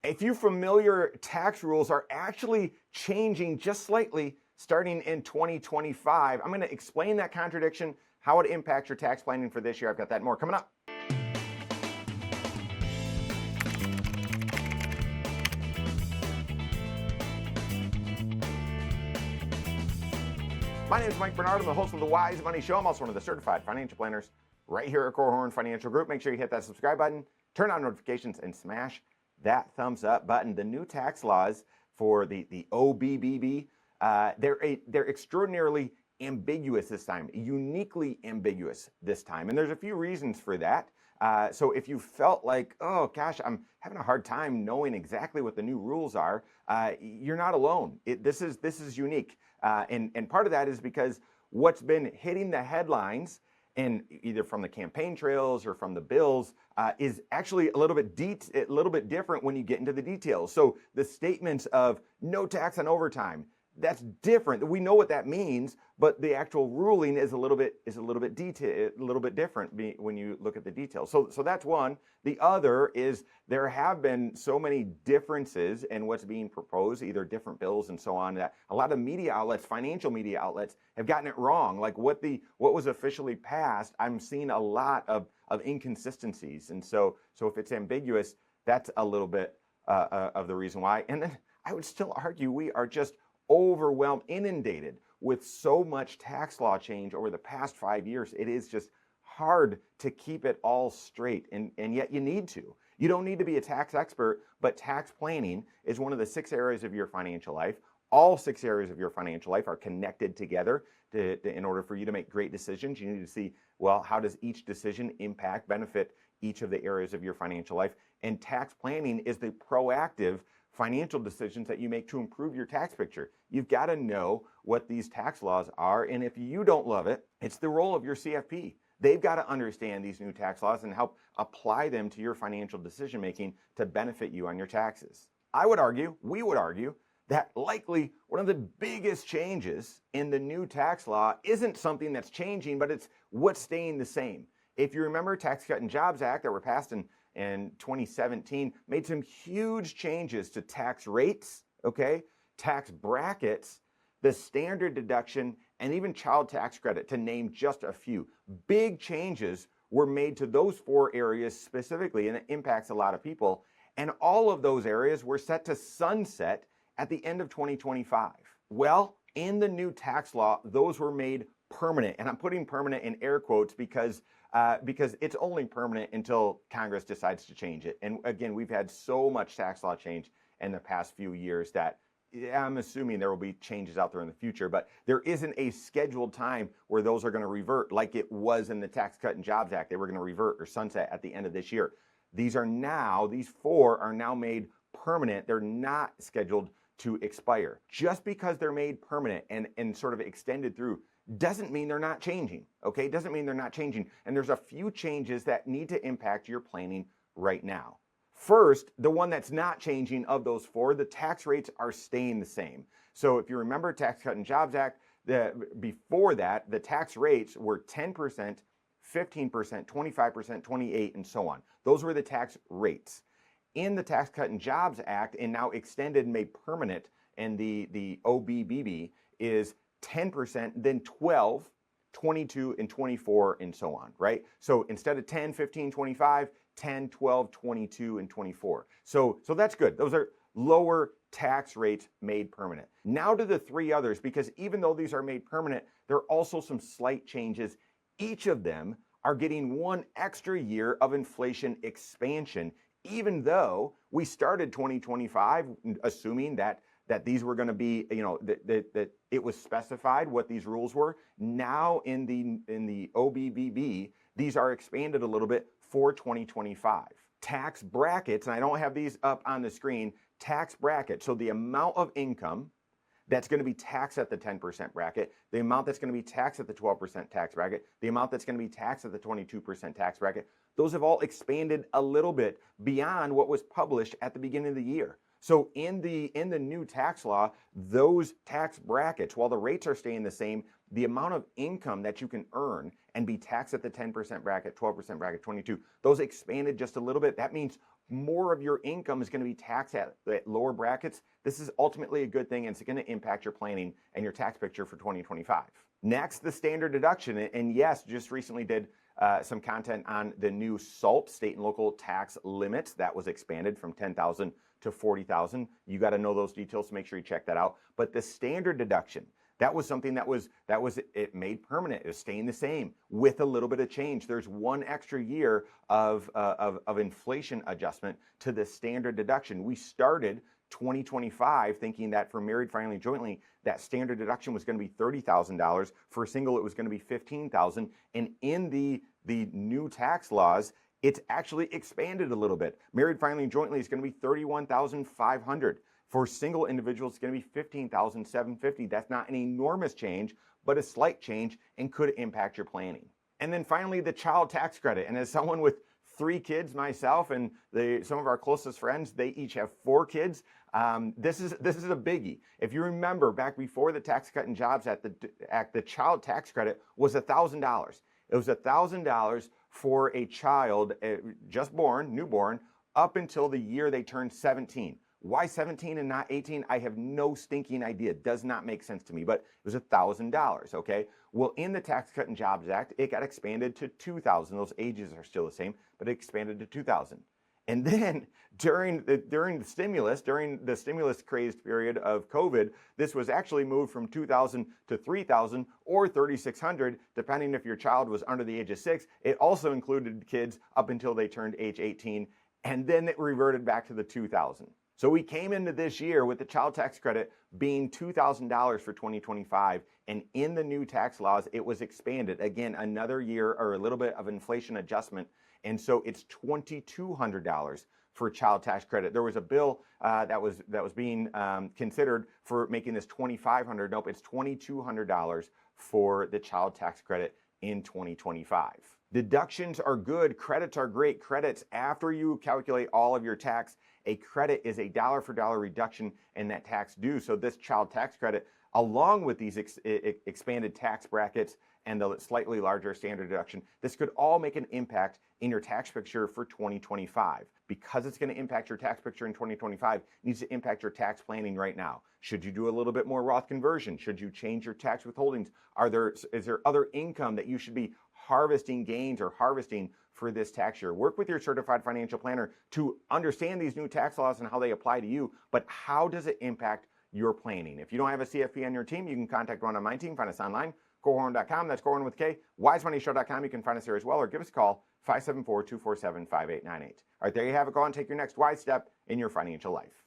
A few familiar tax rules are actually changing just slightly starting in 2025. I'm going to explain that contradiction, how it impacts your tax planning for this year. I've got that and more coming up. My name is Mike Bernard. I'm the host of the Wise Money Show. I'm also one of the certified financial planners right here at Korhorn Financial Group. Make sure you hit that subscribe button, turn on notifications, and smash that thumbs up button. The new tax laws for the OBBB, they're extraordinarily ambiguous this time, uniquely ambiguous this time. And there's a few reasons for that. So if you felt like, oh gosh, I'm having a hard time knowing exactly what the new rules are, you're not alone. This is unique. And part of that is because what's been hitting the headlines, and either from the campaign trails or from the bills, is actually a little bit different when you get into the details. So the statements of no tax on overtime, that's different. We know what that means, but the actual ruling is a little bit different when you look at the details. So that's one. The other is there have been so many differences in what's being proposed, either different bills and so on, that a lot of media outlets, financial media outlets, have gotten it wrong. Like what was officially passed, I'm seeing a lot of inconsistencies. And so if it's ambiguous, that's a little bit of the reason why. And then I would still argue we are just overwhelmed, inundated with so much tax law change over the past 5 years. It is just hard to keep it all straight, and yet you need to. You don't need to be a tax expert, but tax planning is one of the 6 areas of your financial life. All 6 areas of your financial life are connected together in order for you to make great decisions. You need to see, well, how does each decision benefit each of the areas of your financial life? And tax planning is the proactive financial decisions that you make to improve your tax picture. You've got to know what these tax laws are, and if you don't love it, it's the role of your CFP. They've got to understand these new tax laws and help apply them to your financial decision making to benefit you on your taxes. We would argue, that likely one of the biggest changes in the new tax law isn't something that's changing, but it's what's staying the same. If you remember, Tax Cut and Jobs Act that were passed in 2017 made some huge changes to tax rates, tax brackets, the standard deduction, and even child tax credit, to name just a few. Big changes were made to those 4 areas specifically, and it impacts a lot of people. And all of those areas were set to sunset at the end of 2025. Well, in the new tax law, those were made permanent. And I'm putting permanent in air quotes because it's only permanent until Congress decides to change it. And again, we've had so much tax law change in the past few years that I'm assuming there will be changes out there in the future, but there isn't a scheduled time where those are going to revert like it was in the Tax Cut and Jobs Act. They were going to revert or sunset at the end of this year. These 4 are now made permanent. They're not scheduled to expire. Just because they're made permanent and sort of extended through doesn't mean they're not changing, Doesn't mean they're not changing. And there's a few changes that need to impact your planning right now. First, the one that's not changing of those 4, the tax rates are staying the same. So if you remember Tax Cut and Jobs Act, before that, the tax rates were 10%, 15%, 25%, 28%, and so on. Those were the tax rates. In the Tax Cut and Jobs Act, and now extended and made permanent, and the OBBB is 10%, then 12, 22, and 24, and so on, right? So instead of 10, 15, 25, 10, 12, 22, and 24. So that's good. Those are lower tax rates made permanent. Now to the 3 others, because even though these are made permanent, there are also some slight changes. Each of them are getting 1 extra year of inflation expansion, even though we started 2025 assuming that these were going to be, that it was specified what these rules were. Now in the OBBB, these are expanded a little bit for 2025. Tax brackets, and I don't have these up on the screen, tax brackets. So the amount of income that's going to be taxed at the 10% bracket, the amount that's going to be taxed at the 12% tax bracket, the amount that's going to be taxed at the 22% tax bracket, those have all expanded a little bit beyond what was published at the beginning of the year. So in the new tax law, those tax brackets, while the rates are staying the same, the amount of income that you can earn and be taxed at the 10% bracket, 12% bracket, 22, those expanded just a little bit. That means more of your income is going to be taxed at lower brackets, this is ultimately a good thing, and it's going to impact your planning and your tax picture for 2025. Next, the standard deduction. And yes, just recently did some content on the new SALT, state and local tax limits, that was expanded from 10,000 to 40,000. You got to know those details, so make sure you check that out. But the standard deduction, that was something that was it made permanent. It was staying the same with a little bit of change. There's one extra year of inflation adjustment to the standard deduction. We started 2025 thinking that for married, filing jointly, that standard deduction was going to be $30,000. For a single, it was going to be $15,000. And in the new tax laws, it's actually expanded a little bit. Married, filing jointly is going to be $31,500. For single individuals, it's going to be $15,750. That's not an enormous change, but a slight change and could impact your planning. And then finally, the child tax credit. And as someone with 3 kids myself, and some of our closest friends, they each have 4 kids. This is a biggie. If you remember, back before the Tax Cut and Jobs Act, the child tax credit was $1,000. It was $1,000 for a child just born, newborn, up until the year they turned 17. Why 17 and not 18? I have no stinking idea. It does not make sense to me, but it was $1,000, okay? Well, in the Tax Cut and Jobs Act, it got expanded to $2,000. Those ages are still the same, but it expanded to $2,000. And then during the stimulus crazed period of COVID, this was actually moved from $2,000 to $3,000 or $3,600, depending if your child was under the age of 6. It also included kids up until they turned age 18, and then it reverted back to the $2,000. So we came into this year with the child tax credit being $2,000 for 2025, and in the new tax laws, it was expanded. Again, another year or a little bit of inflation adjustment, and so it's $2,200 for child tax credit. There was a bill that was being considered for making this $2,500. Nope, it's $2,200 for the child tax credit in 2025. Deductions are good. Credits are great. Credits, after you calculate all of your tax, a credit is a dollar for dollar reduction in that tax due. So this child tax credit, along with these expanded tax brackets and the slightly larger standard deduction, this could all make an impact in your tax picture for 2025. Because it's going to impact your tax picture in 2025, it needs to impact your tax planning right now. Should you do a little bit more Roth conversion? Should you change your tax withholdings? Is there other income that you should be harvesting gains or harvesting for this tax year? Work with your certified financial planner to understand these new tax laws and how they apply to you, but how does it impact your planning? If you don't have a CFP on your team, you can contact one on my team. Find us online, Korhorn.com. That's Korhorn with K. WiseMoneyShow.com. You can find us there as well, or give us a call, 574-247-5898. All right, there you have it. Go on and take your next wise step in your financial life.